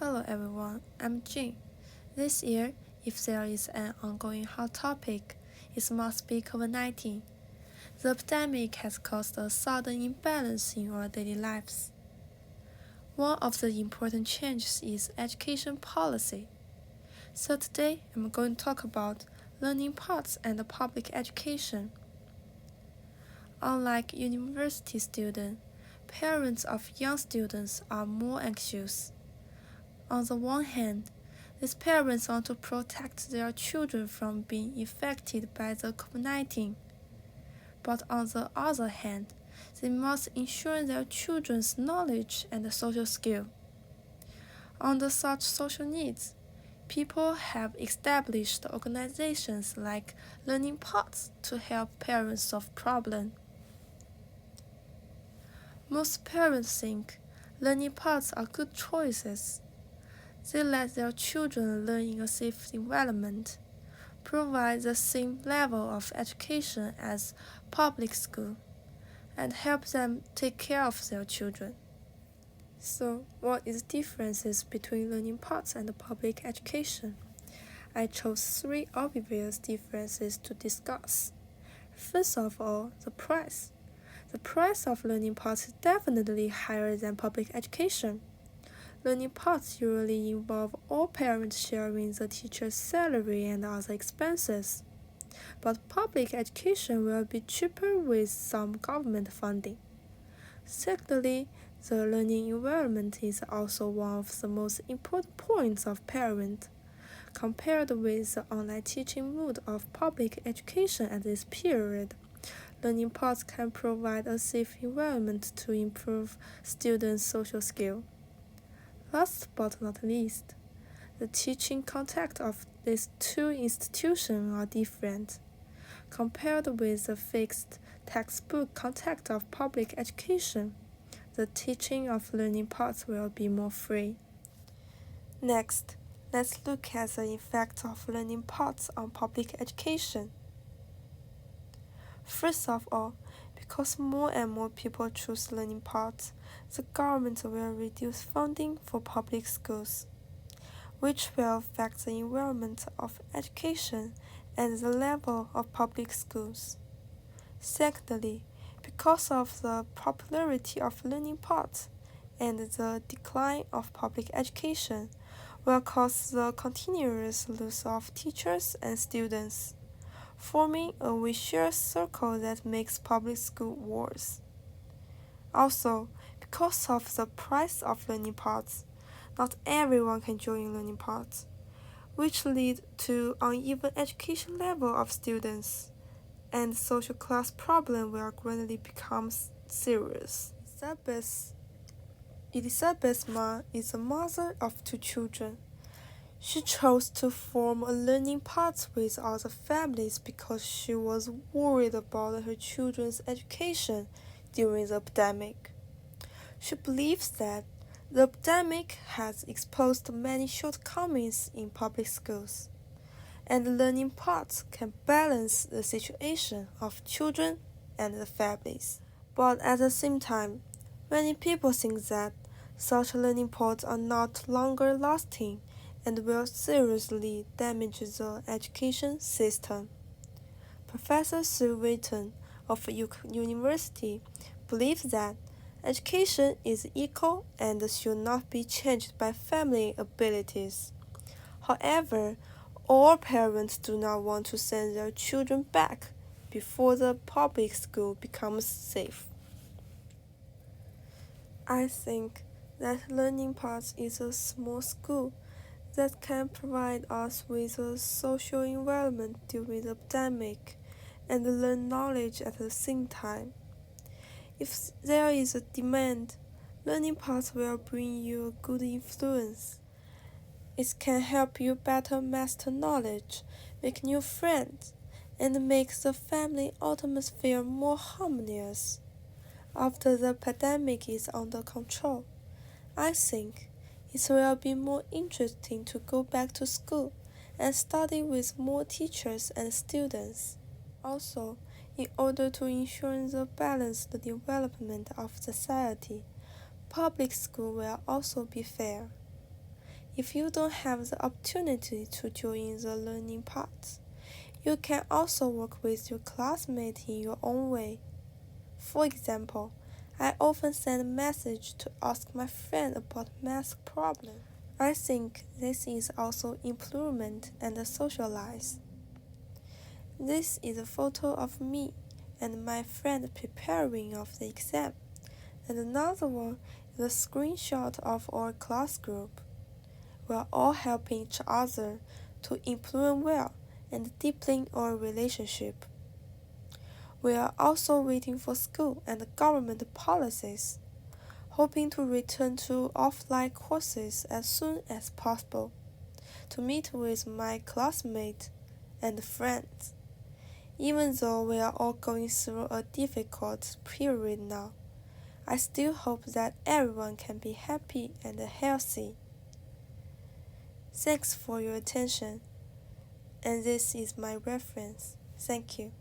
Hello everyone, I'm Jin. This year, if there is an ongoing hot topic, it must be COVID-19. The epidemic has caused a sudden imbalance in our daily lives. One of the important changes is education policy. So today, I'm going to talk about learning paths and public education. Unlike university students, parents of young students are more anxious. On the one hand, these parents want to protect their children from being infected by the COVID-19. But on the other hand, they must ensure their children's knowledge and social skill. Under such social needs, people have established organizations like learning paths to help parents solve problems. Most parents think learning paths are good choices. They let their children learn in a safe environment, provide the same level of education as public school, and help them take care of their children. So, what is the differences between learning paths and public education? I chose 3 obvious differences to discuss. First of all, the price. The price of learning paths is definitely higher than public education. Learning paths usually involve all parents sharing the teacher's salary and other expenses. But public education will be cheaper with some government funding. Secondly, the learning environment is also one of the most important points of parent. Compared with the online teaching mode of public education at this period, learning paths can provide a safe environment to improve students' social skills. Last but not least, the teaching content of these 2 institutions are different. Compared with the fixed textbook content of public education, the teaching of learning paths will be more free. Next, let's look at the effect of learning paths on public education. First of all, because more and more people choose learning paths, the government will reduce funding for public schools, which will affect the environment of education and the level of public schools. Secondly, because of the popularity of learning paths and the decline of public education, will cause the continuous loss of teachers and students, forming a vicious circle that makes public school worse. Also, because of the price of learning paths, not everyone can join learning paths, which lead to uneven education level of students, and social class problem will gradually become serious. Elizabeth Ma is a mother of 2 children. She chose to form a learning path with other families because she was worried about her children's education during the epidemic. She believes that the epidemic has exposed many shortcomings in public schools, and learning paths can balance the situation of children and the families. But at the same time, many people think that such learning paths are not longer lasting and will seriously damage the education system. Professor Sue Wheaton of Duke University believes that education is equal and should not be changed by family abilities. However, all parents do not want to send their children back before the public school becomes safe. I think that learning path is a small school that can provide us with a social environment during the epidemic and learn knowledge at the same time. If there is a demand, learning paths will bring you a good influence. It can help you better master knowledge, make new friends, and make the family atmosphere more harmonious. After the pandemic is under control, I think it will be more interesting to go back to school and study with more teachers and students. Also, in order to ensure the balanced development of society, public school will also be fair. If you don't have the opportunity to join the learning part, you can also work with your classmates in your own way. For example, I often send a message to ask my friend about math problem. I think this is also improvement and socialize. This is a photo of me and my friend preparing of the exam, and another one is a screenshot of our class group. We are all helping each other to improve well and deepen our relationship. We are also waiting for school and government policies, hoping to return to offline courses as soon as possible to meet with my classmates and friends. Even though we are all going through a difficult period now, I still hope that everyone can be happy and healthy. Thanks for your attention, and this is my reference. Thank you.